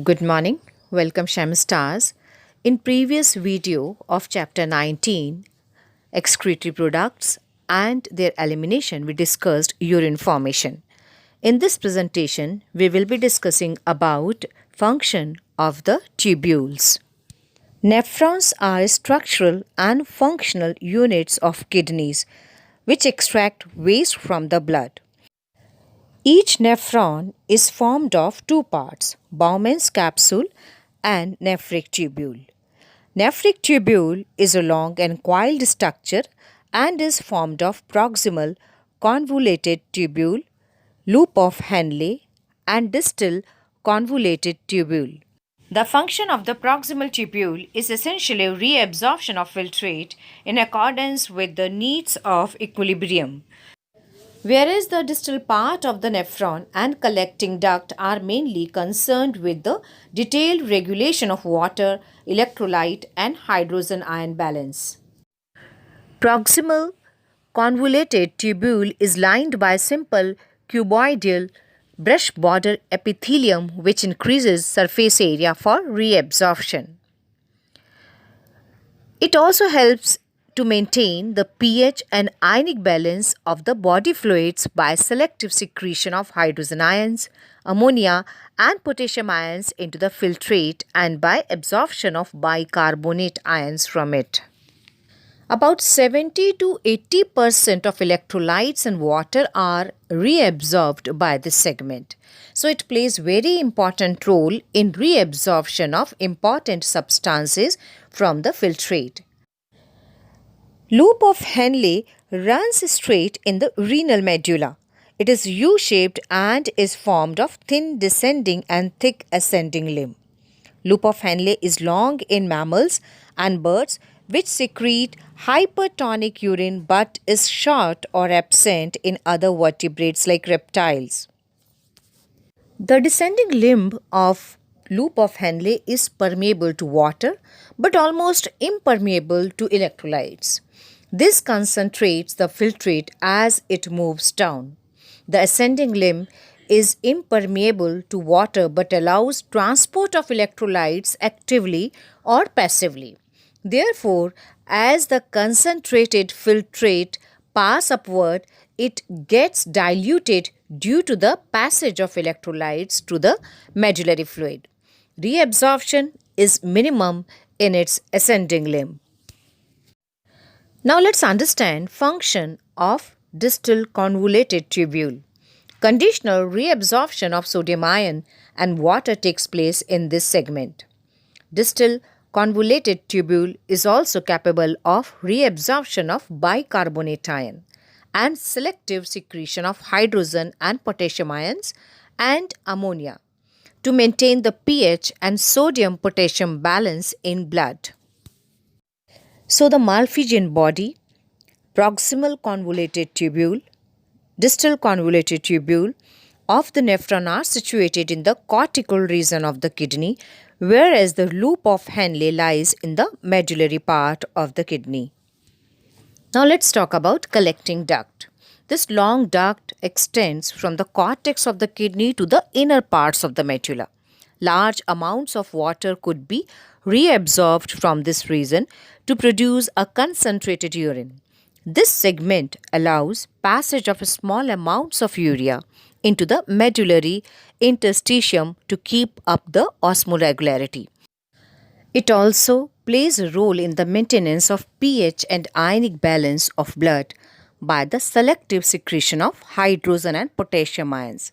Good morning. Welcome Shem Stars. In previous video of chapter 19, excretory products and their elimination, we discussed urine formation. In this presentation, we will be discussing about function of the tubules. Nephrons are structural and functional units of kidneys which extract waste from the blood. Each nephron is formed of two parts, Bowman's capsule and nephric tubule. Nephric tubule is a long and coiled structure and is formed of proximal convoluted tubule, loop of Henle, and distal convoluted tubule. The function of the proximal tubule is essentially reabsorption of filtrate in accordance with the needs of equilibrium. Whereas the distal part of the nephron and collecting duct are mainly concerned with the detailed regulation of water, electrolyte and hydrogen ion balance. Proximal convoluted tubule is lined by simple cuboidal brush border epithelium which increases surface area for reabsorption. It also helps to maintain the pH and ionic balance of the body fluids by selective secretion of hydrogen ions, ammonia and potassium ions into the filtrate and by absorption of bicarbonate ions from it. About 70 to 80% of electrolytes and water are reabsorbed by this segment. So it plays very important role in reabsorption of important substances from the filtrate. Loop of Henle runs straight in the renal medulla. It is U-shaped and is formed of thin descending and thick ascending limb. Loop of Henle is long in mammals and birds which secrete hypertonic urine but is short or absent in other vertebrates like reptiles. The descending limb of loop of Henle is permeable to water but almost impermeable to electrolytes. This concentrates the filtrate as it moves down. The ascending limb is impermeable to water but allows transport of electrolytes actively or passively. Therefore, as the concentrated filtrate pass upward, it gets diluted due to the passage of electrolytes to the medullary fluid. Reabsorption is minimum in its ascending limb. Now let's understand function of distal convoluted tubule. Conditional reabsorption of sodium ion and water takes place in this segment. Distal convoluted tubule is also capable of reabsorption of bicarbonate ion and selective secretion of hydrogen and potassium ions and ammonia to maintain the pH and sodium-potassium balance in blood. So the Malpighian body, proximal convoluted tubule, distal convoluted tubule of the nephron are situated in the cortical region of the kidney, whereas the loop of Henle lies in the medullary part of the kidney. Now let's talk about collecting duct. This long duct extends from the cortex of the kidney to the inner parts of the medulla. Large amounts of water could be reabsorbed from this region to produce a concentrated urine. This segment allows passage of small amounts of urea into the medullary interstitium to keep up the osmoregularity. It also plays a role in the maintenance of pH and ionic balance of blood by the selective secretion of hydrogen and potassium ions.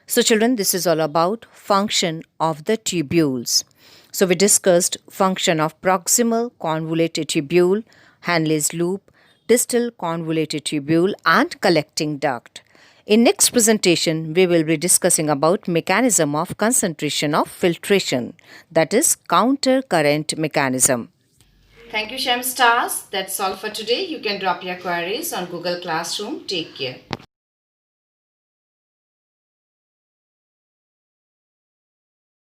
So children, this is all about function of the tubules. So we discussed function of proximal convoluted tubule, Henle's loop, distal convoluted tubule and collecting duct. In next presentation, we will be discussing about mechanism of concentration of filtration, that is counter current mechanism. Thank you Shem Stars. That's all for today. You can drop your queries on Google Classroom. Take care.